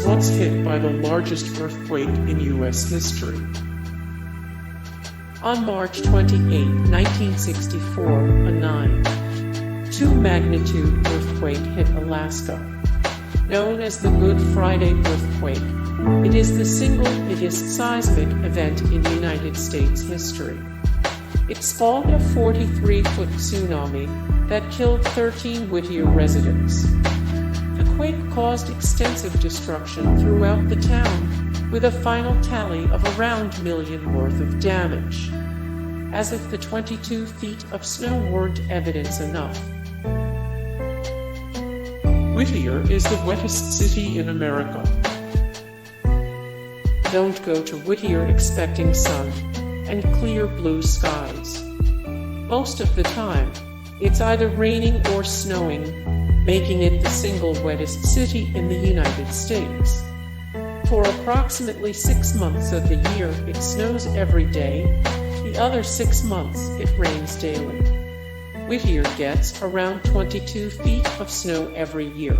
was once hit by the largest earthquake in U.S. history. On March 28, 1964, a 9.2 magnitude earthquake hit Alaska. Known as the Good Friday earthquake, it is the single biggest seismic event in United States history. It spawned a 43-foot tsunami that killed 13 Whittier residents. The quake caused extensive destruction throughout the town, with a final tally of around $1 million worth of damage. As if the 22 feet of snow weren't evidence enough. Whittier is the wettest city in America. Don't go to Whittier expecting sun and clear blue skies. Most of the time, it's either raining or snowing, making it the single wettest city in the United States. For approximately 6 months of the year, it snows every day. The other 6 months, it rains daily. Whittier gets around 22 feet of snow every year.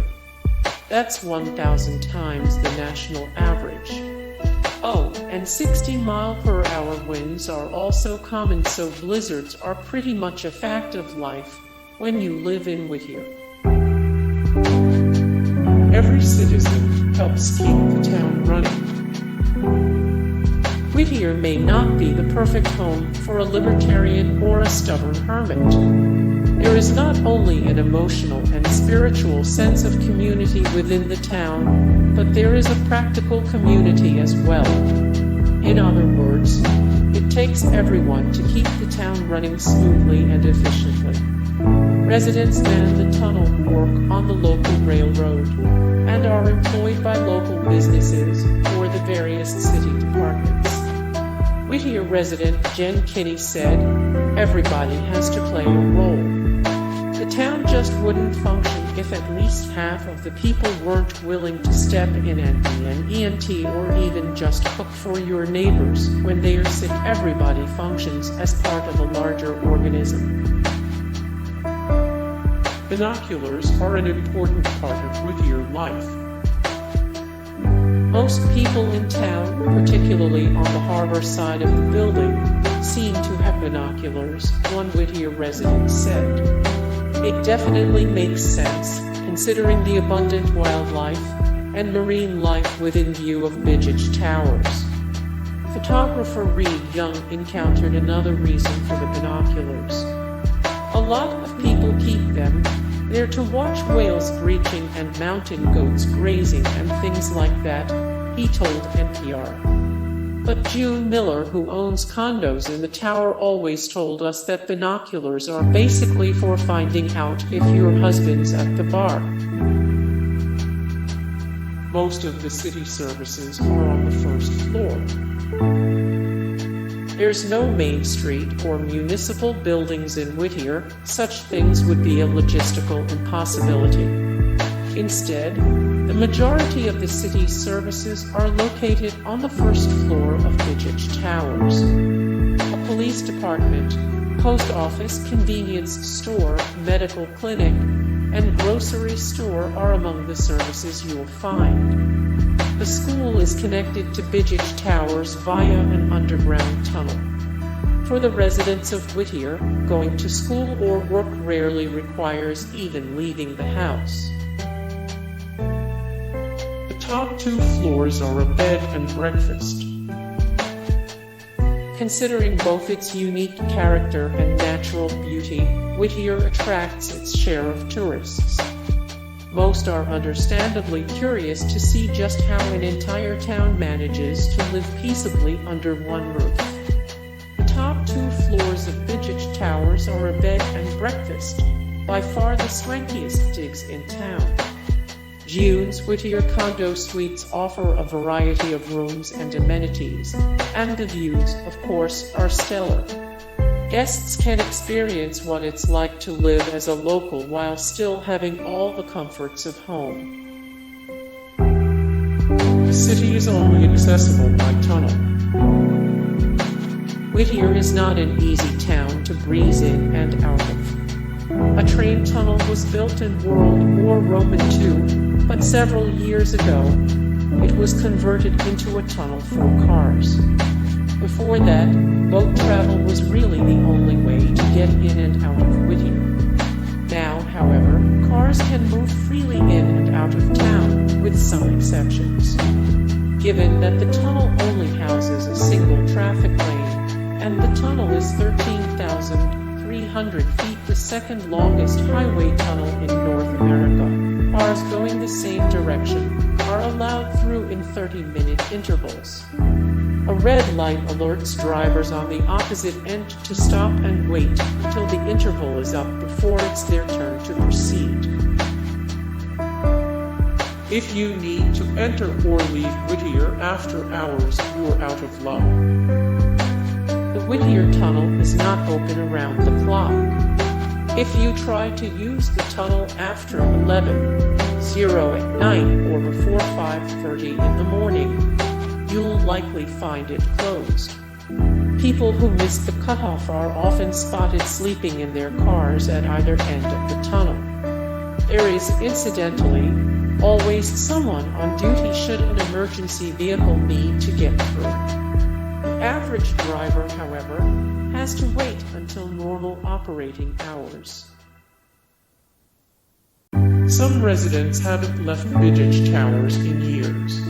That's 1,000 times the national average. Oh, and 60-mile-per-hour winds are also common, so blizzards are pretty much a fact of life when you live in Whittier. Every citizen helps keep the town running. Whittier may not be the perfect home for a libertarian or a stubborn hermit. There is not only an emotional and spiritual sense of community within the town, but there is a practical community as well. In other words, it takes everyone to keep the town running smoothly and efficiently. Residents man the tunnel, work on the local railroad, and are employed by local businesses or the various city departments. Whittier resident Jen Kinney said, "Everybody has to play a role. The town just wouldn't function if at least half of the people weren't willing to step in and be an EMT or even just cook for your neighbors when they are sick. Everybody functions as part of a larger organism." Binoculars are an important part of Whittier life. Most people in town, particularly on the harbor side of the building, seem to have binoculars, one Whittier resident said. It definitely makes sense, considering the abundant wildlife and marine life within view of Begich Towers. Photographer Reed Young encountered another reason for the binoculars. A lot of people keep them. They're to watch whales breaching and mountain goats grazing and things like that, he told NPR. But June Miller, who owns condos in the tower, always told us that binoculars are basically for finding out if your husband's at the bar. Most of the city services are on the first floor. There's no main street or municipal buildings in Whittier. Such things would be a logistical impossibility. Instead, the majority of the city's services are located on the first floor of Begich Towers. A police department, post office, convenience store, medical clinic, and grocery store are among the services you'll find. The school is connected to Begich Towers via an underground tunnel. For the residents of Whittier, going to school or work rarely requires even leaving the house. The top 2 floors are a bed and breakfast. Considering both its unique character and natural beauty, Whittier attracts its share of tourists. Most are understandably curious to see just how an entire town manages to live peaceably under one roof. The top 2 floors of Begich Towers are a bed and breakfast, by far the swankiest digs in town. June's Whittier condo suites offer a variety of rooms and amenities, and the views, of course, are stellar. Guests can experience what it's like to live as a local while still having all the comforts of home. The city is only accessible by tunnel. Whittier is not an easy town to breeze in and out of. A train tunnel was built in World War II, but several years ago, it was converted into a tunnel for cars. Before that, boat travel was really the only way to get in and out of Whittier. Now, however, cars can move freely in and out of town, with some exceptions. Given that the tunnel only houses a single traffic lane, and the tunnel is 13,300 feet, the second longest highway tunnel in North America, cars going the same direction are allowed through in 30-minute intervals. A red light alerts drivers on the opposite end to stop and wait until the interval is up before it's their turn to proceed. If you need to enter or leave Whittier after hours, you're out of luck. The Whittier Tunnel is not open around the clock. If you try to use the tunnel after 11:00 at night or before 5:30 in the morning, you'll likely find it closed. People who miss the cutoff are often spotted sleeping in their cars at either end of the tunnel. There is, incidentally, always someone on duty should an emergency vehicle need to get through. The average driver, however, has to wait until normal operating hours. Some residents haven't left Begich Towers in years.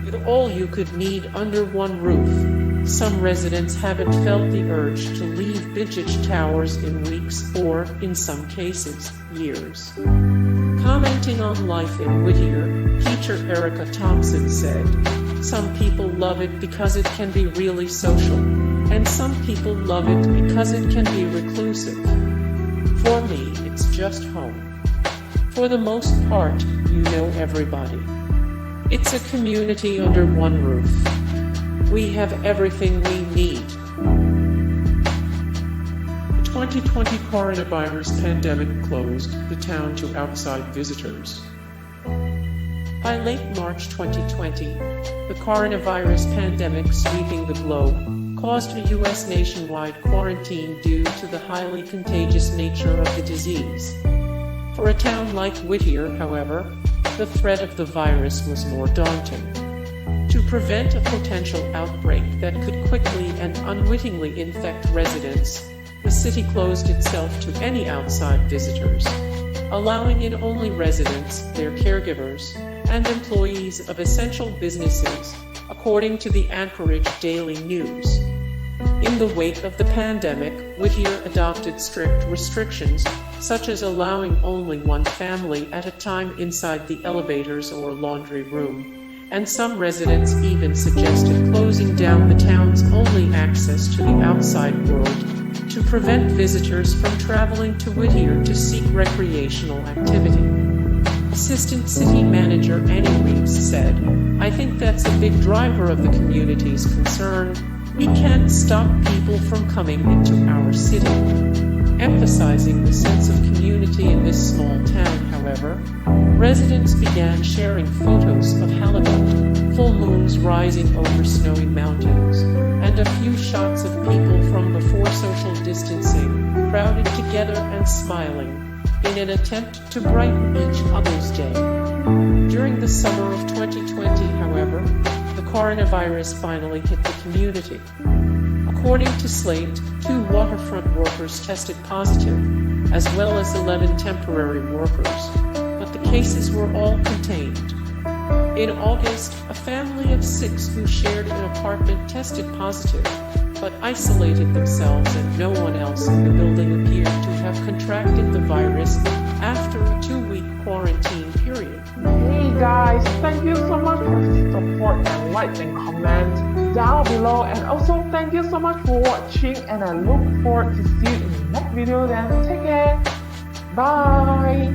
With all you could need under one roof, some residents haven't felt the urge to leave Begich Towers in weeks or, in some cases, years. Commenting on life in Whittier, teacher Erica Thompson said, "Some people love it because it can be really social, and some people love it because it can be reclusive. For me, it's just home. For the most part, you know everybody. It's a community under one roof. We have everything we need." The 2020 coronavirus pandemic closed the town to outside visitors. By late March 2020, the coronavirus pandemic sweeping the globe caused a U.S. nationwide quarantine due to the highly contagious nature of the disease. For a town like Whittier, however, the threat of the virus was more daunting. To prevent a potential outbreak that could quickly and unwittingly infect residents, the city closed itself to any outside visitors, allowing in only residents, their caregivers, and employees of essential businesses, according to the Anchorage Daily News. In the wake of the pandemic, Whittier adopted strict restrictions, such as allowing only one family at a time inside the elevators or laundry room, and some residents even suggested closing down the town's only access to the outside world to prevent visitors from traveling to Whittier to seek recreational activity. Assistant City Manager Annie Reeves said, "I think that's a big driver of the community's concern. We can't stop people from coming into our city." Emphasizing the sense of community in this small town, however, residents began sharing photos of halibut, full moons rising over snowy mountains, and a few shots of people from before social distancing, crowded together and smiling, in an attempt to brighten each other's day. During the summer of 2020, however, the coronavirus finally hit the community. According to Slate, 2 waterfront workers tested positive, as well as 11 temporary workers, but the cases were all contained. In August, a family of 6 who shared an apartment tested positive, but isolated themselves, and no one else in the building appeared to have contracted the virus after a 2-week quarantine period. Hey guys, thank you so much for support and like and comment down below, and also thank you so much for watching, and I look forward to see you in the next video. Then take care, bye.